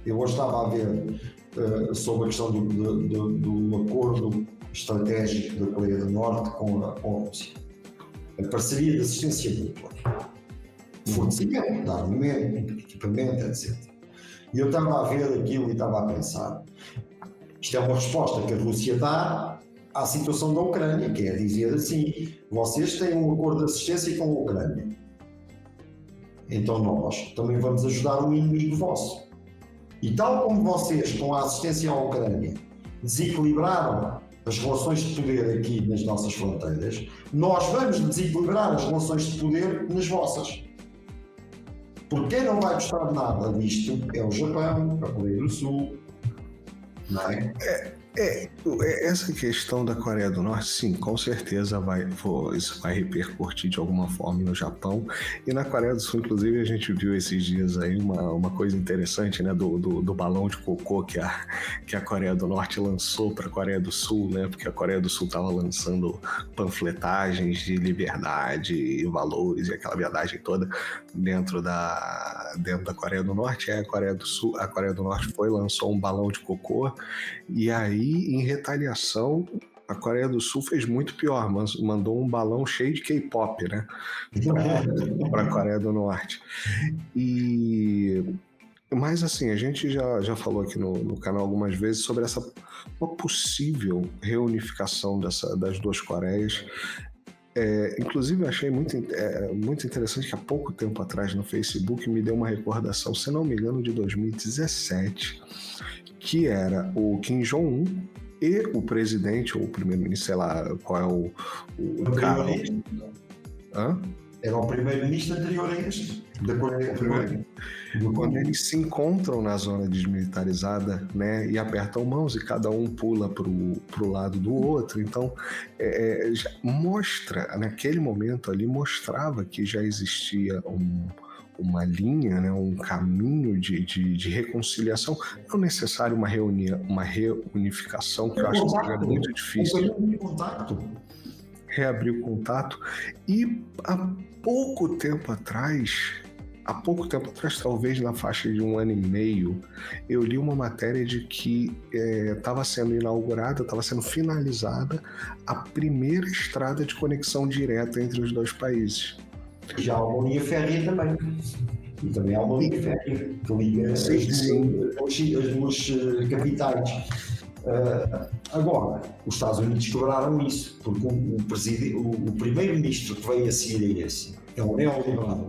Eu hoje estava a ver sobre a questão do acordo estratégico da Coreia do Norte com a Rússia. A parceria de assistência mútua, fornecimento de armamento, equipamento, etc. E eu estava a ver aquilo e estava a pensar, isto é uma resposta que a Rússia dá à situação da Ucrânia, que é dizer assim, vocês têm um acordo de assistência com a Ucrânia, então nós também vamos ajudar um inimigo vosso. E tal como vocês, com a assistência à Ucrânia, desequilibraram as relações de poder aqui nas nossas fronteiras, nós vamos desequilibrar as relações de poder nas vossas. Porque quem não vai gostar de nada disto é o Japão, a Coreia do Sul, não é? Essa questão da Coreia do Norte, sim, com certeza isso vai repercutir de alguma forma no Japão. E na Coreia do Sul, inclusive, a gente viu esses dias aí uma coisa interessante, né, do balão de cocô que a Coreia do Norte lançou para a Coreia do Sul, né, porque a Coreia do Sul estava lançando panfletagens de liberdade e valores e aquela viadagem toda dentro da Coreia do Norte. Aí a Coreia do Norte lançou um balão de cocô, e aí, em retaliação, a Coreia do Sul fez muito pior, mandou um balão cheio de K-pop, né, para a Coreia do Norte. Mas assim, a gente já falou aqui no canal algumas vezes sobre uma possível reunificação das duas Coreias. Inclusive eu achei muito interessante que há pouco tempo atrás no Facebook me deu uma recordação, se não me engano, de 2017, que era o Kim Jong-un e o presidente ou o primeiro-ministro, sei lá qual é o cargo. Era o primeiro-ministro anterior a este, da Coreia do Norte. Quando eles se encontram na zona desmilitarizada, né, e apertam mãos e cada um pula pro lado do outro, então já mostra, naquele momento ali, mostrava que já existia uma linha, né, um caminho de reconciliação. Não necessário uma reunificação, que eu acho que seria muito difícil. Reabrir o contato. E há pouco tempo atrás, talvez na faixa de 1 ano e meio, eu li uma matéria de que estava sendo inaugurada, estava sendo finalizada a primeira estrada de conexão direta entre os dois países. Já há uma linha férrea também. E também há uma linha férrea que liga as duas capitais. Agora, os Estados Unidos quebraram isso, porque o primeiro-ministro que veio a seguir a esse é um neoliberal,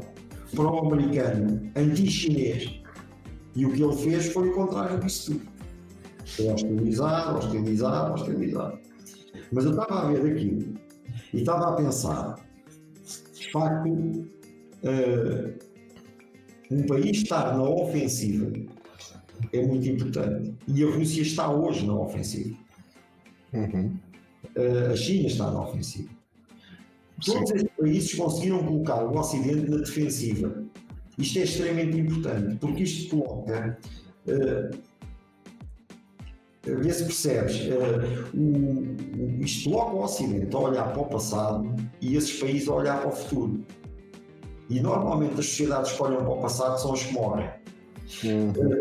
pró-americano, anti-chinês, e o que ele fez foi o contrário disso tudo. Foi hostilizar. Mas eu estava a ver aquilo e estava a pensar, de facto, um país estar na ofensiva é muito importante. E a Rússia está hoje na ofensiva. A China está na ofensiva. Todos estes países conseguiram colocar o Ocidente na defensiva. Isto é extremamente importante, porque isto coloca, vê se percebes, isto coloca o Ocidente a olhar para o passado e esses países a olhar para o futuro. E normalmente as sociedades que olham para o passado são as que morrem.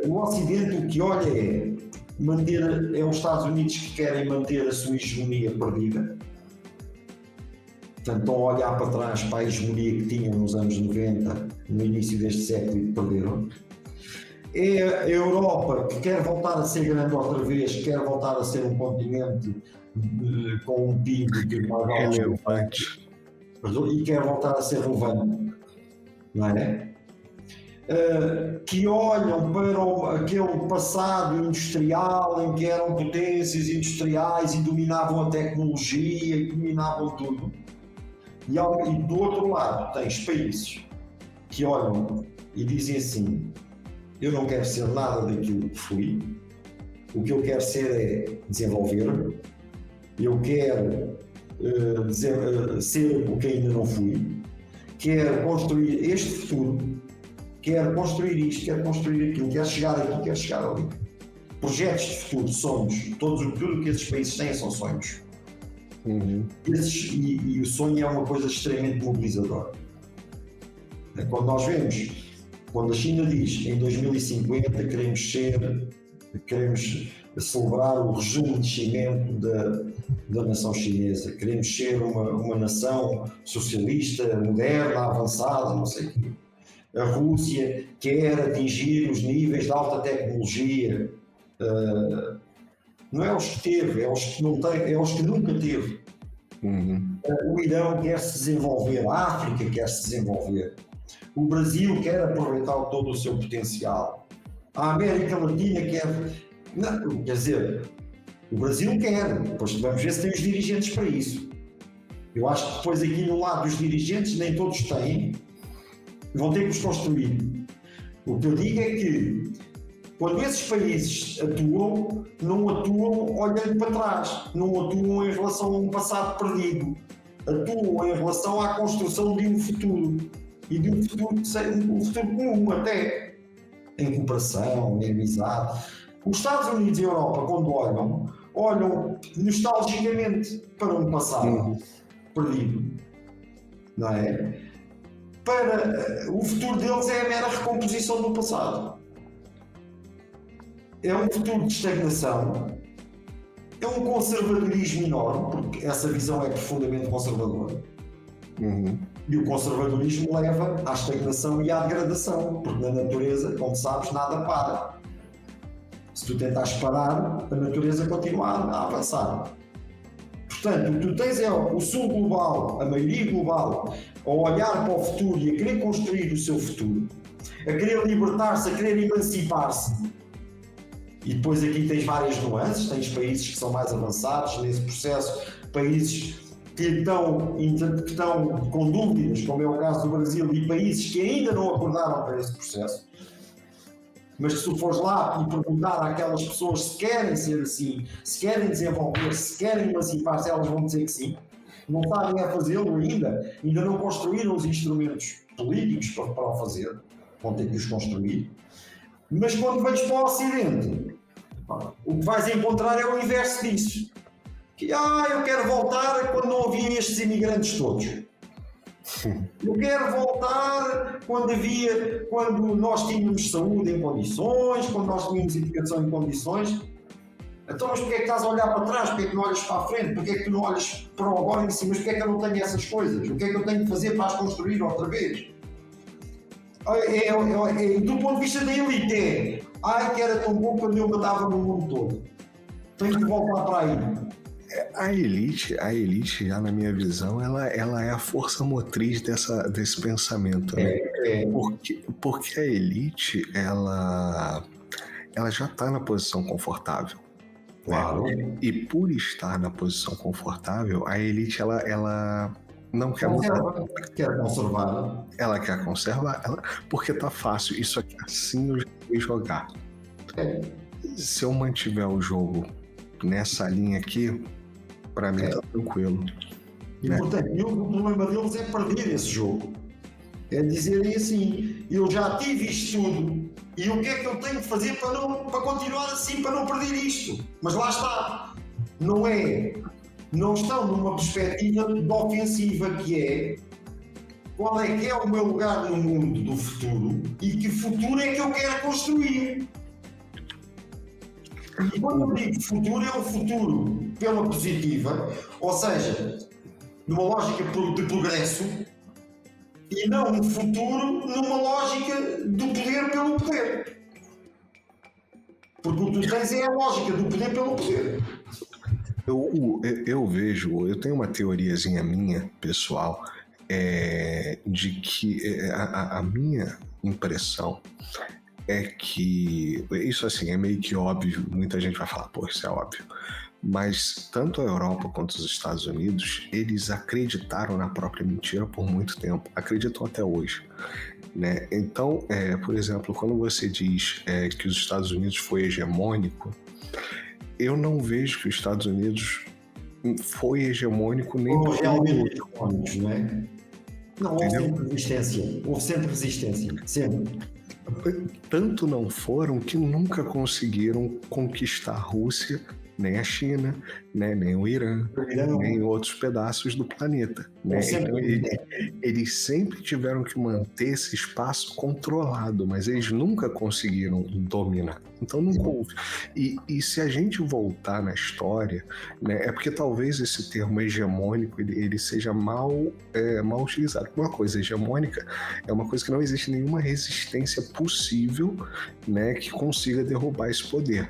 O Ocidente o que olha é os Estados Unidos que querem manter a sua hegemonia perdida. Portanto, estão a olhar para trás para a hegemonia que tinham nos anos 90, no início deste século, e perderam. É a Europa que quer voltar a ser grande outra vez, quer voltar a ser um continente com um PIB de mais relevante e quer voltar a ser relevante, não é? Que olham para aquele passado industrial em que eram potências industriais e dominavam a tecnologia e dominavam tudo. E do outro lado tens países que olham e dizem assim: eu não quero ser nada daquilo que fui, o que eu quero ser é desenvolver-me, eu quero ser o que ainda não fui, quero construir este futuro, quero construir isto, quero construir aquilo, quero chegar aqui, quero chegar ali. Projetos de futuro, sonhos, tudo que esses países têm são sonhos. E o sonho é uma coisa extremamente mobilizadora. Quando nós vemos Quando a China diz em 2050 queremos celebrar o rejuvenescimento da nação chinesa, queremos ser uma nação socialista, moderna, avançada, não sei o quê. A Rússia quer atingir os níveis de alta tecnologia. Não é os que teve, é os que não tem, é os que nunca teve. O Irão quer se desenvolver, a África quer se desenvolver, o Brasil quer aproveitar todo o seu potencial, a América Latina quer. Não, quer dizer, o Brasil quer, depois vamos ver se tem os dirigentes para isso. Eu acho que depois aqui no lado dos dirigentes nem todos têm, vão ter que os construir. O que eu digo é que quando esses países atuam, não atuam olhando para trás, não atuam em relação a um passado perdido, atuam em relação à construção de um futuro, e de um futuro que seja um futuro comum até, em cooperação, em amizade. Os Estados Unidos e a Europa, quando olham nostalgicamente para um passado perdido, não é? Para o futuro deles é a mera recomposição do passado. É um futuro de estagnação, é um conservadorismo enorme, porque essa visão é profundamente conservadora. E o conservadorismo leva à estagnação e à degradação, porque na natureza, como sabes, nada para. Se tu tentares parar, a natureza continua a avançar. Portanto, o que tu tens é o sul global, a maioria global, a olhar para o futuro e a querer construir o seu futuro, a querer libertar-se, a querer emancipar-se. E depois aqui tens várias nuances, tens países que são mais avançados nesse processo, países que estão com dúvidas, como é o caso do Brasil, e países que ainda não acordaram para esse processo. Mas se tu fores lá e perguntar àquelas pessoas se querem ser assim, se querem desenvolver, se querem emancipar-se, elas vão dizer que sim. Não sabem a fazê-lo ainda não construíram os instrumentos políticos para o fazer, vão ter que os construir. Mas quando vais para o Ocidente, o que vais encontrar é o inverso disso. Que, eu quero voltar a quando não havia estes imigrantes todos. Eu quero voltar quando nós tínhamos saúde em condições, quando nós tínhamos educação em condições. Então, mas porquê é que estás a olhar para trás? Porquê é que não olhas para a frente? Porquê é que tu não olhas para o agora e dizes, mas porquê é que eu não tenho essas coisas? O que é que eu tenho de fazer para as construir outra vez? Do ponto de vista da elite, que era tão bom quando eu matava no mundo todo. Tenho que voltar para aí. A elite, já na minha visão, ela é a força motriz desse pensamento, né? Porque a elite, ela já está na posição confortável. Claro. Né? E por estar na posição confortável, a elite, ela não quer mudar. Quer conservar. Ela quer conservar, porque tá fácil. Isso aqui assim eu já sei jogar. Se eu mantiver o jogo nessa linha aqui, para mim tá tranquilo. E portanto, o problema deles é perder esse jogo. É dizerem assim, eu já tive isto tudo, e o que é que eu tenho de fazer para continuar assim, para não perder isto? Mas lá está. Não estão numa perspectiva de ofensiva, que é qual é que é o meu lugar no mundo do futuro e que futuro é que eu quero construir. E quando eu digo futuro, é o futuro pela positiva, ou seja, numa lógica de progresso, e não um futuro numa lógica do poder pelo poder. Porque o que tu tens é a lógica do poder pelo poder. Eu tenho uma teoriazinha minha, pessoal, de que a minha impressão é que, isso assim, é meio que óbvio, muita gente vai falar, pô, isso é óbvio, mas tanto a Europa quanto os Estados Unidos, eles acreditaram na própria mentira por muito tempo, acreditam até hoje, né? Então, por exemplo, quando você diz que os Estados Unidos foi hegemônico, eu não vejo que os Estados Unidos foi hegemônico nem por realmente hegemônicos, não é? Não, houve sempre resistência, sempre. Tanto não foram que nunca conseguiram conquistar a Rússia nem a China, né, nem o Irã, nem outros pedaços do planeta. Né? Então, eles sempre tiveram que manter esse espaço controlado, mas eles nunca conseguiram dominar. Então nunca houve. E se a gente voltar na história, né, é porque talvez esse termo hegemônico ele seja mal utilizado. Uma coisa hegemônica é uma coisa que não existe nenhuma resistência possível, né, que consiga derrubar esse poder.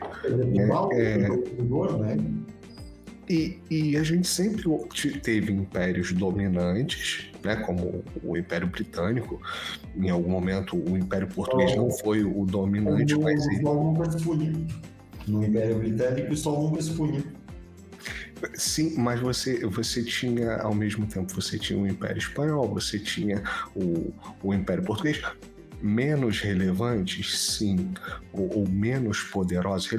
E a gente sempre teve impérios dominantes, né, como o Império Britânico. Em algum momento o Império Português não foi o dominante, mas o sol nunca se punha. No Império Britânico o sol nunca se punha. Sim, mas você tinha, ao mesmo tempo, você tinha o Império Espanhol, você tinha o Império Português, menos relevantes, sim, ou menos poderosos,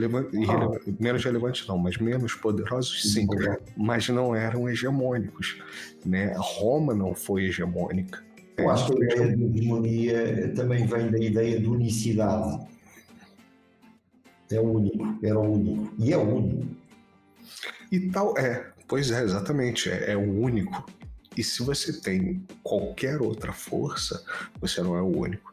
menos relevantes não, mas menos poderosos, sim, mas não eram hegemônicos, né? Roma não foi hegemônica. Eu acho que a ideia de hegemonia também vem da ideia de unicidade. É o único, era o único, e é o único. E tal, pois é, exatamente, é o único. E se você tem qualquer outra força, você não é o único.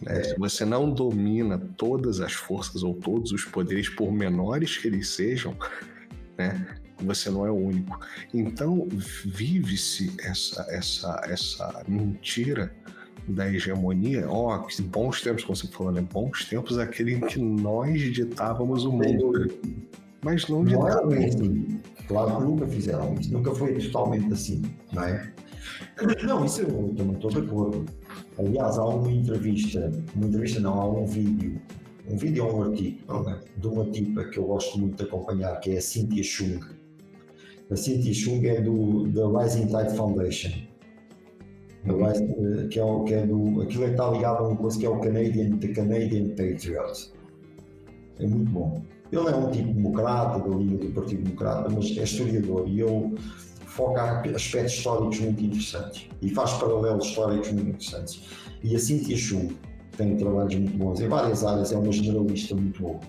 Né? Se você não domina todas as forças ou todos os poderes, por menores que eles sejam, né, você não é o único. Então vive-se essa mentira da hegemonia. Que bons tempos, como você falou, né? Bons tempos aquele em que nós ditávamos o mundo. Mas não ditávamos. Assim. Claro que nunca fizeram isso, nunca foi totalmente assim, não é? Não, isso eu também estou de acordo. Aliás, há uma entrevista não, há um vídeo ou um artigo de uma tipa que eu gosto muito de acompanhar, que é a Cynthia Chung. A Cynthia Chung é da Rising Tide Foundation, aquilo está ligado a uma coisa que é o The Canadian Patriot. É muito bom. Ele é um tipo democrata, da linha do Partido Democrata, mas é historiador e ele foca em aspectos históricos muito interessantes e faz paralelos históricos muito interessantes. E a Cynthia Chung tem trabalhos muito bons em várias áreas, é uma generalista muito boa.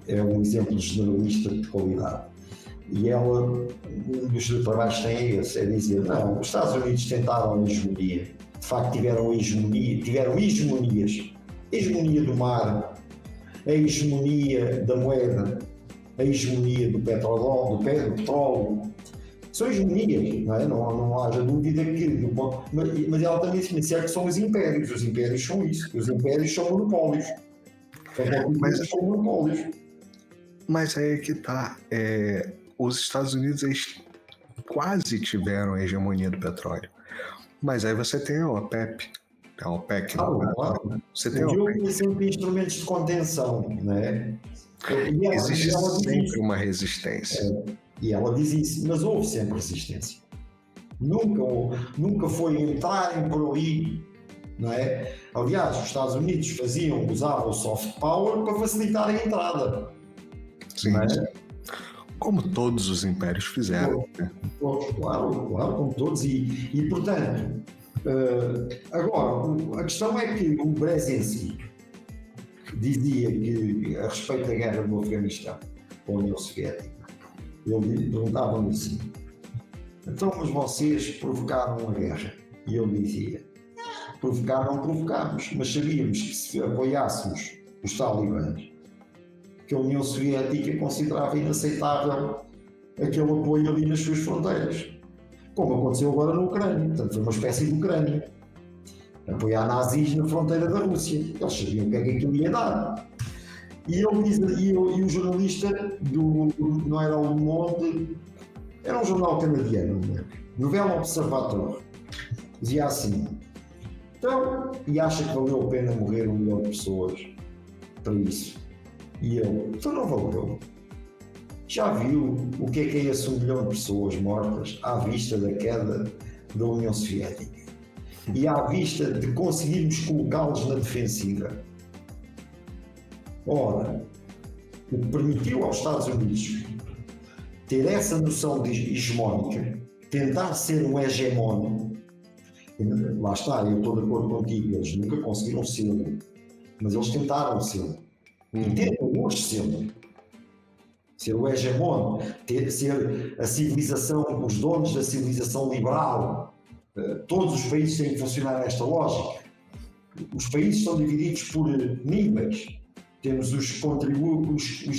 É um exemplo de generalista de qualidade. E ela, um dos trabalhos que tem é esse, é dizer, não, os Estados Unidos tentaram a hegemonia, de facto tiveram hegemonias, a hegemonia do mar, a hegemonia da moeda, a hegemonia do petróleo, são hegemonias, não é? Não haja dúvida que, mas ela também se disser que são os impérios são isso, os impérios são monopólios. São monopólios. Mas aí é que está, os Estados Unidos eles quase tiveram a hegemonia do petróleo, mas aí você tem a OPEP. A OPEC, claro. Você tem sempre instrumentos de contenção, não é? Existe sempre uma resistência. E ela diz isso, mas houve sempre resistência. Nunca foi entrarem por ali, não é? Aliás, os Estados Unidos usavam o soft power para facilitar a entrada. Sim. É? Como todos os impérios fizeram. Claro, como todos. E portanto, agora, a questão é que o Brzezinski dizia que, a respeito da guerra no Afeganistão, com a União Soviética, ele perguntava-me assim, então, mas vocês provocaram a guerra? E eu dizia, provocar não provocámos, mas sabíamos que se apoiássemos os talibãs, que a União Soviética considerava inaceitável aquele apoio ali nas suas fronteiras. Como aconteceu agora na Ucrânia, portanto foi uma espécie de Ucrânia. Apoiar nazis na fronteira da Rússia. Eles sabiam o que é que aquilo ia dar. E o jornalista não era o Le Monde, era um jornal canadiano, Nouvelle Observateur, dizia assim, então, e acha que valeu a pena morrer 1 milhão de pessoas para isso? E eu, então não valeu. Já viu o que é esse 1 milhão de pessoas mortas à vista da queda da União Soviética? E à vista de conseguirmos colocá-los na defensiva. Ora, o que permitiu aos Estados Unidos ter essa noção de hegemónica, tentar ser um hegemónico, lá está, eu estou de acordo contigo, eles nunca conseguiram ser, mas eles tentaram ser, e tentam hoje ser. ser o hegemon, ser a civilização, os donos da civilização liberal. Todos os países têm que funcionar nesta lógica. Os países são divididos por níveis. Temos os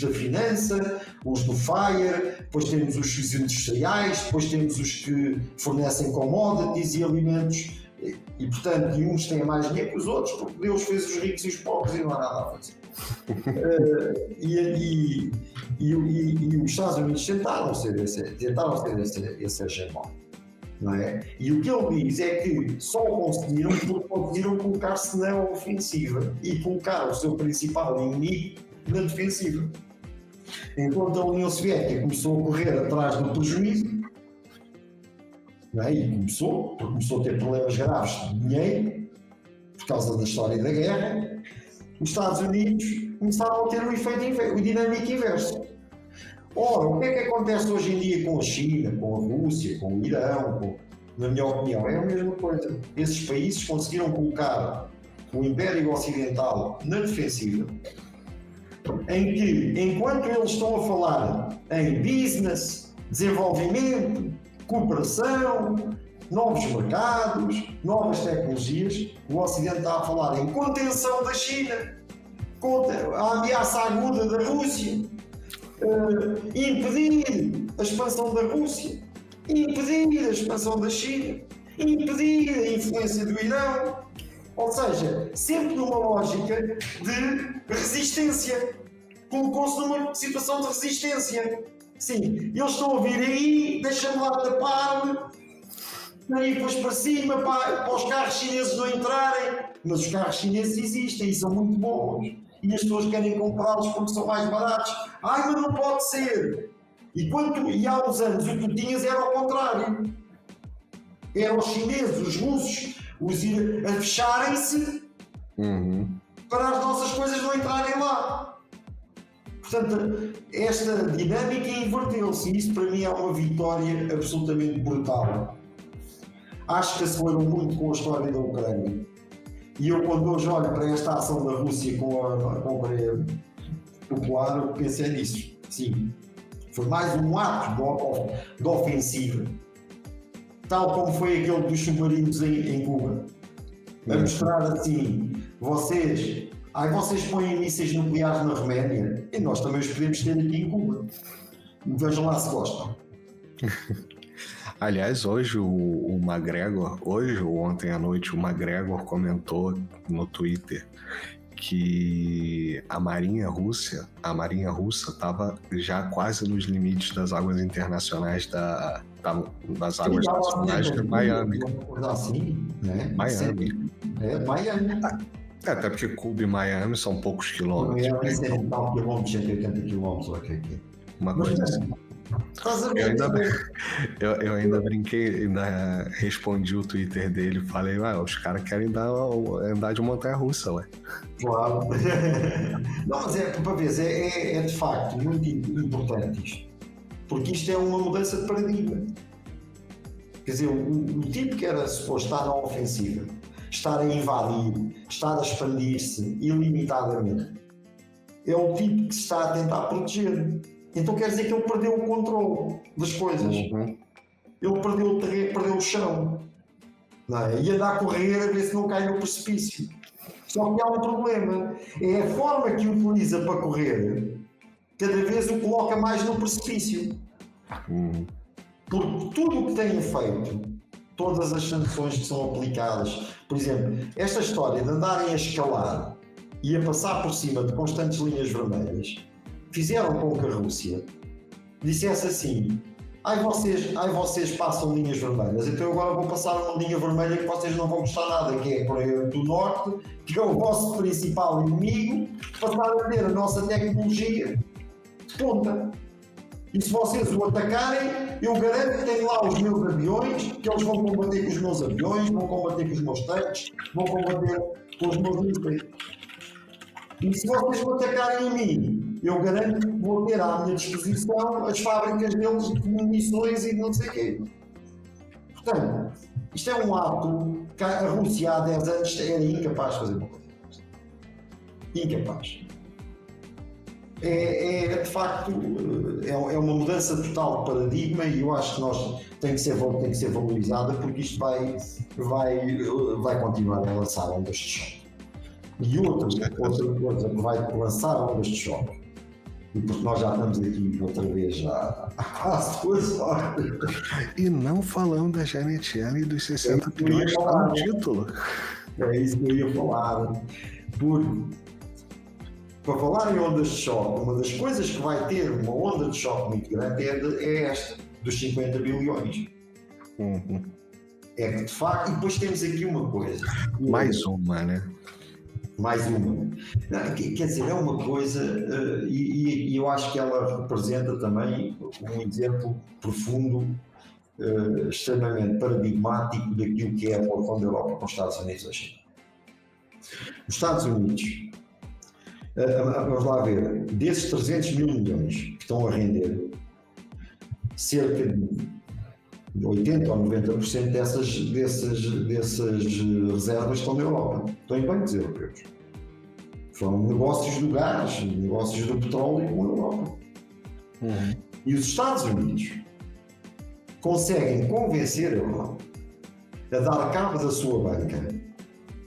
da finança, os do FIRE, depois temos os industriais, depois temos os que fornecem commodities e alimentos. E portanto, uns têm mais dinheiro que os outros, porque Deus fez os ricos e os pobres e não há nada a fazer. E os Estados Unidos tentaram ser esse hegemon, não é? E o que ele diz é que só conseguiram porque conseguiram colocar-se na ofensiva e colocar o seu principal inimigo na defensiva. Enquanto a União Soviética começou a correr atrás do prejuízo, não é? E começou a ter problemas graves de dinheiro por causa da história da guerra, os Estados Unidos começaram a ter o efeito, o dinâmico inverso. Ora, o que é que acontece hoje em dia com a China, com a Rússia, com o Irão, na minha opinião? É a mesma coisa. Esses países conseguiram colocar o Império Ocidental na defensiva, em que, enquanto eles estão a falar em business, desenvolvimento, cooperação, novos mercados, novas tecnologias, o Ocidente está a falar em contenção da China, contra a ameaça aguda da Rússia, impedir a expansão da Rússia, impedir a expansão da China, impedir a influência do Irão, ou seja, sempre numa lógica de resistência, colocou-se numa situação de resistência. Sim, eles estão a vir aí, deixam-me lá tapar, aí depois para cima, para os carros chineses não entrarem, mas os carros chineses existem e são muito bons. E as pessoas querem comprá-los porque são mais baratos. Ai, mas não pode ser! E há uns anos o que tu tinhas era ao contrário. Eram os chineses, os russos, a fecharem-se para as nossas coisas não entrarem lá. Portanto, esta dinâmica inverteu-se e isso para mim é uma vitória absolutamente brutal. Acho que aceleram muito com a história da Ucrânia. E eu, quando hoje olho para esta ação da Rússia com a Coreia Popular, eu pensei nisso. Sim, foi mais um ato de ofensiva, tal como foi aquele dos submarinos em Cuba. A mostrar assim, vocês põem mísseis nucleares na Roménia e nós também os podemos ter aqui em Cuba. Vejam lá se gostam. Aliás, hoje o McGregor, hoje ou ontem à noite, o McGregor comentou no Twitter que a Marinha Russa estava já quase nos limites das águas internacionais das águas nacionais de Miami. Assim, né? Miami. Miami. Até porque Cuba e Miami são poucos quilômetros. Miami é 70 quilômetros, 180 quilômetros, ok. Uma coisa assim. Eu ainda brinquei, ainda respondi o Twitter dele e falei, os caras querem andar de montanha-russa, ué. Claro. Não, mas para ver, é de facto muito importante isto. Porque isto é uma mudança de paradigma. Quer dizer, o tipo que era suposto estar na ofensiva, estar a invadir, estar a expandir-se ilimitadamente, é o tipo que se está a tentar proteger. Então quer dizer que ele perdeu o controle das coisas. Ele perdeu o terreno, perdeu o chão. Não é? E anda a correr a ver se não cai no precipício. Só que há um problema. É a forma que utiliza para correr, cada vez o coloca mais no precipício. Porque tudo o que têm feito, todas as sanções que são aplicadas, por exemplo, esta história de andarem a escalar e a passar por cima de constantes linhas vermelhas, fizeram com que a Rússia dissesse assim: vocês passam linhas vermelhas, então agora vou passar uma linha vermelha que vocês não vão gostar nada, que é a Coreia do Norte, que é o vosso principal inimigo, passar a ter a nossa tecnologia de ponta. E se vocês o atacarem, eu garanto que tenho lá os meus aviões, que eles vão combater com os meus aviões, vão combater com os meus tanques, vão combater com os meus mísseis. E se vocês me atacarem a mim, eu garanto que vou ter à minha disposição as fábricas deles de munições e não sei o quê. Portanto, isto é um ato que a Rússia há 10 anos era incapaz de fazer uma coisa. Incapaz. de facto, é uma mudança total de paradigma e eu acho que nós tem que ser valorizada porque isto vai continuar a lançar ondas de choque. E outra coisa que vai lançar ondas de choque, e porque nós já estamos aqui outra vez já às 2 horas. E não falando da Janet Yellen e dos 60 bilhões que está no título. É isso que eu ia falar. Para falar em ondas de choque, uma das coisas que vai ter uma onda de choque muito grande é esta, dos 50 bilhões. Uhum. É que de facto, e depois temos aqui uma coisa. Mais uma, né? Mais uma. Quer dizer, é uma coisa, e eu acho que ela representa também um exemplo profundo, extremamente paradigmático daquilo que é a relação da Europa com os Estados Unidos hoje. Os Estados Unidos, vamos lá ver, desses 300 mil milhões que estão a render, cerca de 80% ou 90% dessas reservas estão na Europa, estão em bancos europeus. São negócios do gás, negócios do petróleo com a Europa. Uhum. E os Estados Unidos conseguem convencer a Europa a dar cabo da sua banca,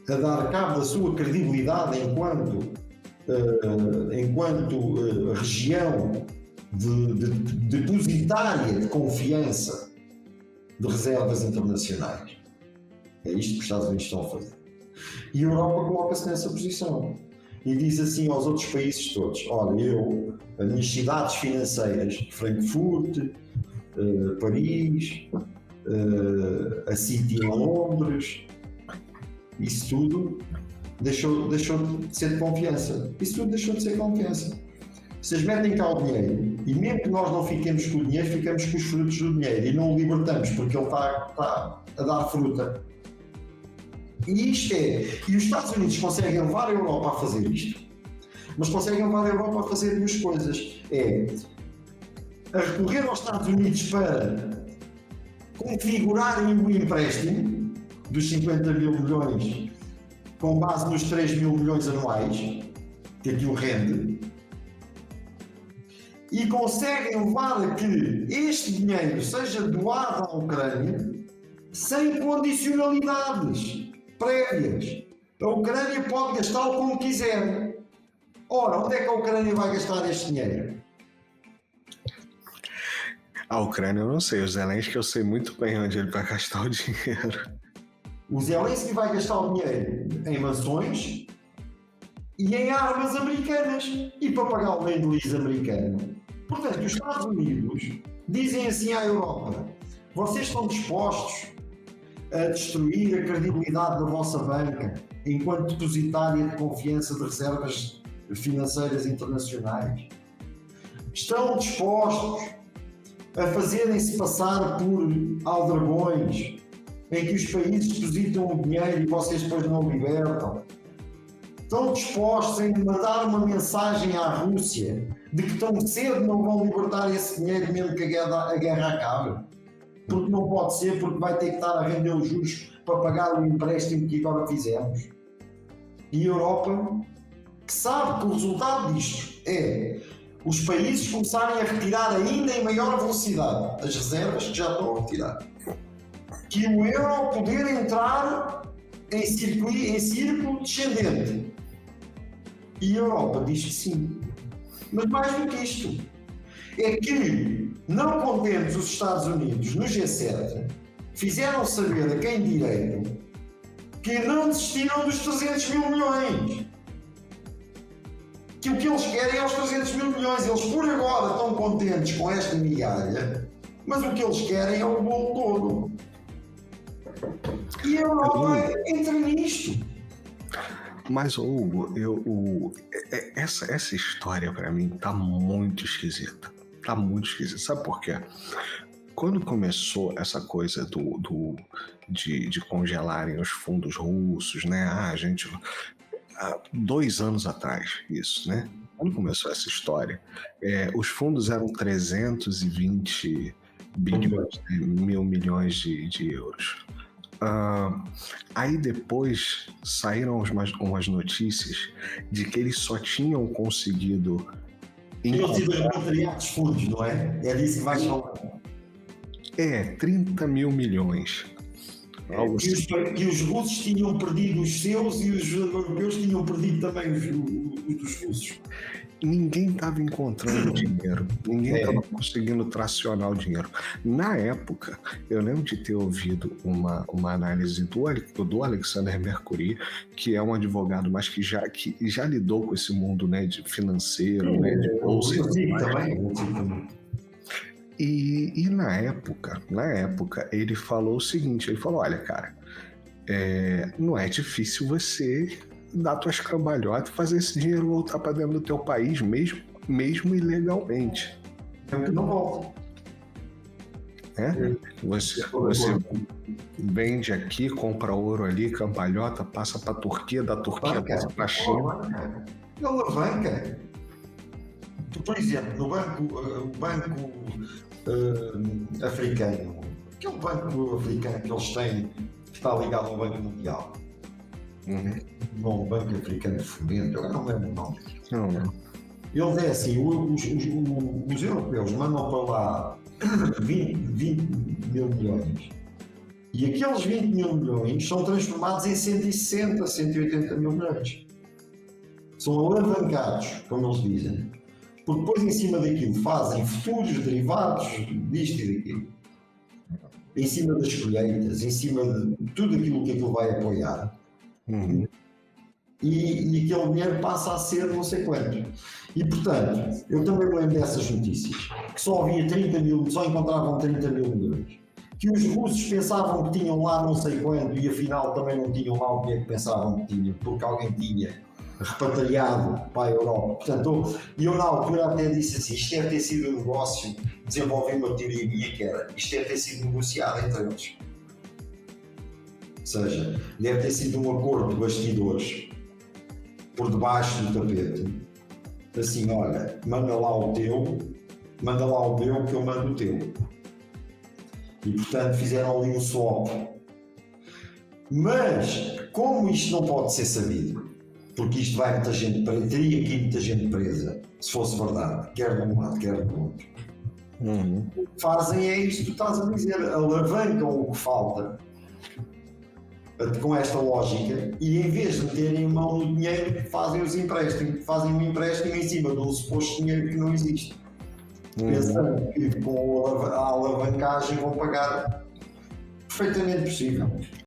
a dar cabo da sua credibilidade enquanto região depositária de confiança de reservas internacionais. É isto que os Estados Unidos estão a fazer. E a Europa coloca-se nessa posição e diz assim aos outros países todos: olha, as minhas cidades financeiras, Frankfurt, Paris, a City em Londres, isso tudo deixou de ser de confiança. Isso tudo deixou de ser de confiança. Vocês metem cá o dinheiro e mesmo que nós não fiquemos com o dinheiro, ficamos com os frutos do dinheiro e não o libertamos porque ele está a dar fruta. E isto e os Estados Unidos conseguem levar a Europa a fazer isto, mas conseguem levar a Europa a fazer duas coisas: a recorrer aos Estados Unidos para configurarem o empréstimo dos 50 mil milhões com base nos 3 mil milhões anuais que aquilo rende, e conseguem levar a que este dinheiro seja doado à Ucrânia sem condicionalidades prévias. A Ucrânia pode gastá-lo como quiser. Ora, onde é que a Ucrânia vai gastar este dinheiro? A Ucrânia eu não sei, o Zelensky eu sei muito bem onde ele vai gastar o dinheiro. O Zelensky vai gastar o dinheiro em mansões e em armas americanas e para pagar o Lend-Lease americano. Portanto, os Estados Unidos dizem assim à Europa: vocês estão dispostos a destruir a credibilidade da vossa banca enquanto depositária de confiança de reservas financeiras internacionais? Estão dispostos a fazerem-se passar por aldrabões em que os países depositam o dinheiro e vocês depois não o libertam? Estão dispostos a mandar uma mensagem à Rússia de que tão cedo não vão libertar esse dinheiro mesmo que a guerra acabe? Porque não pode ser, porque vai ter que estar a render os juros para pagar o empréstimo que agora fizemos. E a Europa, que sabe que o resultado disto é os países começarem a retirar ainda em maior velocidade as reservas que já estão a retirar, que o euro poder entrar em círculo descendente. E a Europa diz que sim. Mas mais do que isto, é que, não contentes os Estados Unidos no G7, fizeram saber a quem direito que não desistiram dos 300 mil milhões. Que o que eles querem é os 300 mil milhões. Eles por agora estão contentes com esta migalha, mas o que eles querem é o bolo todo. E a Europa entra nisto. Mas, Hugo, essa história para mim tá muito esquisita. Tá muito esquisita. Sabe por quê? Quando começou essa coisa de congelarem os fundos russos, né? Há 2 anos atrás, isso, né? Quando começou essa história, os fundos eram 320 bilhões, mil milhões de euros. Aí depois saíram umas notícias de que eles só tinham conseguido Tinham sido repatriados fundos, não é? É disso que vais falar. 30 mil milhões. Que os russos tinham perdido os seus e os europeus tinham perdido também os dos russos. Ninguém estava encontrando dinheiro, ninguém estava conseguindo tracionar o dinheiro. Na época, eu lembro de ter ouvido uma análise do Alexander Mercury, que é um advogado, mas que já lidou com esse mundo, né, de financeiro, né, de bolsa. Eu digo também. E na época, ele falou o seguinte, ele falou, olha, cara, não é difícil você dar tuas cambalhotas e fazer esse dinheiro voltar para dentro do teu país, mesmo ilegalmente. É que não volta. Você vende aqui, compra ouro ali, cambalhota, passa para a Turquia, da Turquia passa para a China. É alavanca. Por exemplo, no banco africano, aquele banco africano que eles têm, que está ligado ao Banco Mundial, no Banco Africano de Fomento, eu não lembro o nome. Não. Eles é assim, os europeus mandam para lá 20 mil milhões e aqueles 20 mil milhões são transformados em 160, 180 mil milhões. São alavancados, como eles dizem. Porque depois em cima daquilo fazem futuros derivados disto e daquilo. Em cima das colheitas, em cima de tudo aquilo que aquilo vai apoiar. E aquele dinheiro passa a ser não sei quanto. E portanto, eu também me lembro dessas notícias, que só havia 30 mil, só encontravam 30 mil milhões. Que os russos pensavam que tinham lá não sei quanto e afinal também não tinham lá o que é que pensavam que tinham, porque alguém tinha repatriado para a Europa. Portanto, eu na altura até disse assim, isto deve ter sido um negócio, desenvolvi uma teoria minha que era, isto deve ter sido negociado entre eles. Ou seja, deve ter sido um acordo de bastidores, por debaixo do tapete. Assim, olha, manda lá o meu que eu mando o teu. E portanto fizeram ali um swap. Mas, como isto não pode ser sabido, porque isto vai muita gente presa, teria aqui muita gente presa, se fosse verdade, quer de um lado, quer do outro. O que fazem é isto que tu estás a dizer, alavancam o que falta com esta lógica e em vez de meterem a mão no dinheiro, fazem os empréstimos, fazem um empréstimo em cima de um suposto dinheiro que não existe. Pensando que com a alavancagem vão pagar perfeitamente possível.